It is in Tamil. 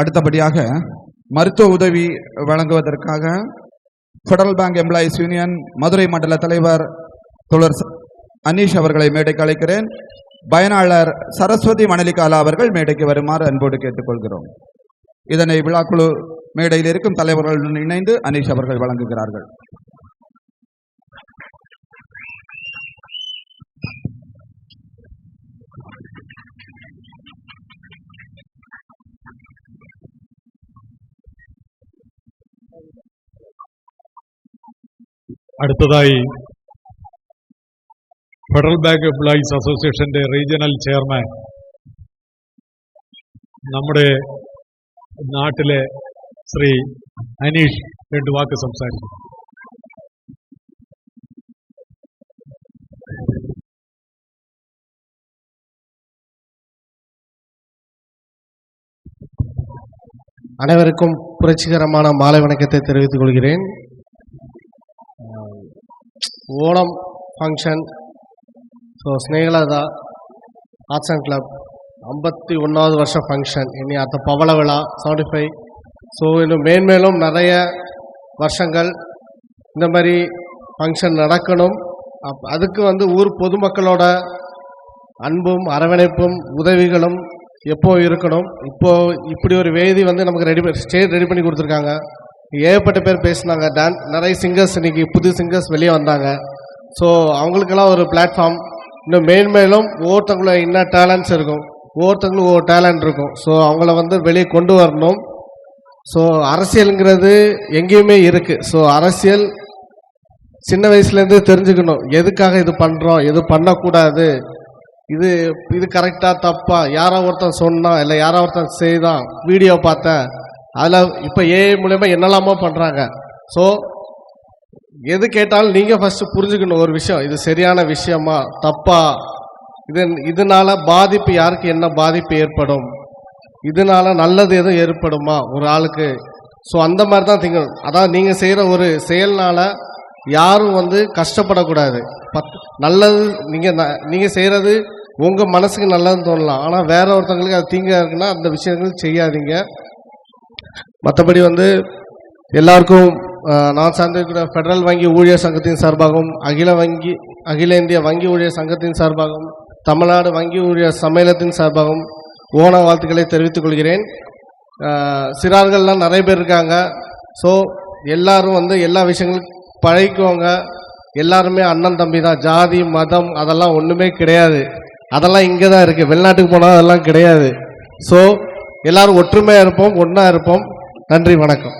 அடுத்தபடியாக மருத்துவ உதவி வழங்குவதற்காக federal bank employees union Madurai மண்டல தலைவர் தோழர் அனீஷ் அவர்களை மேடைக்கு அழைக்கிறேன். பயனாளர் சரஸ்வதி மணலிகாலா அவர்கள் மேடைக்கு வருமாறு அன்போடு கேட்டுக்கொள்கிறோம். இதனை விழாக்குழு மேடையில் இருக்கும் தலைவர்களுடன் இணைந்து அனீஷ் அவர்கள் வழங்குகிறார்கள். അടുത്തതായി ഫെഡറൽ ബാങ്ക് എംപ്ലോയീസ് അസോസിയേഷന്റെ റീജിയണൽ ചെയർമാൻ നമ്മുടെ നാട്ടിലെ ശ്രീ അനീഷ് രണ്ടു വാക്ക് സംസാരിക്കും. அனைவருக்கும் புரட்சிகரமான மாலை வணக்கத்தை தெரிவித்துக் கொள்கிறேன். Onam function, so Snehalatha arts and club 51வது வருஷ ஃபங்க்ஷன், இனி அடுத்த பவள விழா 75. ஸோ இன்னும் மேன்மேலும் நிறைய வருஷங்கள் இந்த மாதிரி ஃபங்க்ஷன் நடக்கணும். அதுக்கு ஊர் பொதுமக்களோட அன்பும் அரவணைப்பும் உதவிகளும் எப்போ இருக்கணும். இப்போது இப்படி ஒரு வேதி நமக்கு ஸ்டேஜ் ரெடி பண்ணி கொடுத்துருக்காங்க. ஏகப்பட்ட பேர் பேசினாங்க. நிறைய சிங்கர்ஸ் இன்றைக்கி புது சிங்கர்ஸ் வெளியே வந்தாங்க. ஸோ அவங்களுக்கெல்லாம் ஒரு பிளாட்ஃபார்ம். இன்னும் மேன்மேலும் ஒவ்வொருத்தவங்களோட என்ன டேலண்ட்ஸ் இருக்கும், ஒவ்வொருத்தவங்களும் ஒவ்வொரு டேலண்ட் இருக்கும். ஸோ அவங்கள வெளியே கொண்டு வரணும். ஸோ அரசியலுங்கிறது எங்கேயுமே இருக்குது. ஸோ அரசியல் சின்ன வயசுலேருந்து தெரிஞ்சுக்கணும். எதுக்காக இது பண்ணுறோம், எது பண்ணக்கூடாது, இது கரெக்டாக தப்பா, யாரோ ஒருத்தன் சொன்னான் இல்லை யாரோ ஒருத்தன் செய்தான், வீடியோ பார்த்தேன், அதில் இப்போ ஏஐ மூலமா என்னெல்லாமோ பண்ணுறாங்க. ஸோ எது கேட்டாலும் நீங்கள் ஃபஸ்ட்டு புரிஞ்சுக்கணும் ஒரு விஷயம், இது சரியான விஷயமா தப்பா, இதனால பாதிப்பு யாருக்கு என்ன பாதிப்பு ஏற்படும், இதனால நல்லது எதுவும் ஏற்படுமா ஒரு ஆளுக்கு. ஸோ அந்த மாதிரி தான் திங்கணும். அதாவது நீங்கள் செய்கிற ஒரு செயல்னால யாரும் கஷ்டப்படக்கூடாது. நல்லது நீங்கள் செய்கிறது உங்கள் மனசுக்கு நல்லதுன்னு தோணலாம், ஆனால் வேற ஒருத்தவங்களுக்கு அது தீங்காக இருக்குன்னா அந்த விஷயங்கள் செய்யாதீங்க. மற்றபடி எல்லாருக்கும் நான் சார்ந்திருக்கிற ஃபெடரல் வங்கி ஊழியர் சங்கத்தின் சார்பாகவும் அகில இந்திய வங்கி ஊழியர் சங்கத்தின் சார்பாகவும் தமிழ்நாடு வங்கி ஊழியர் சம்மேளனத்தின் சார்பாகவும் ஓண வாழ்த்துக்களை தெரிவித்துக் கொள்கிறேன். சிறார்கள்லாம் நிறைய பேர் இருக்காங்க. ஸோ எல்லாரும் எல்லா விஷயங்களும் பழகிக்குவாங்க. எல்லாருமே அண்ணன் தம்பி தான். ஜாதி மதம் அதெல்லாம் ஒன்றுமே கிடையாது. அதெல்லாம் இங்கே தான் இருக்குது. வெளிநாட்டுக்கு போனால் அதெல்லாம் கிடையாது. ஸோ எல்லாரும் ஒற்றுமையாக இருப்போம், ஒன்றா இருப்போம். நன்றி, வணக்கம்.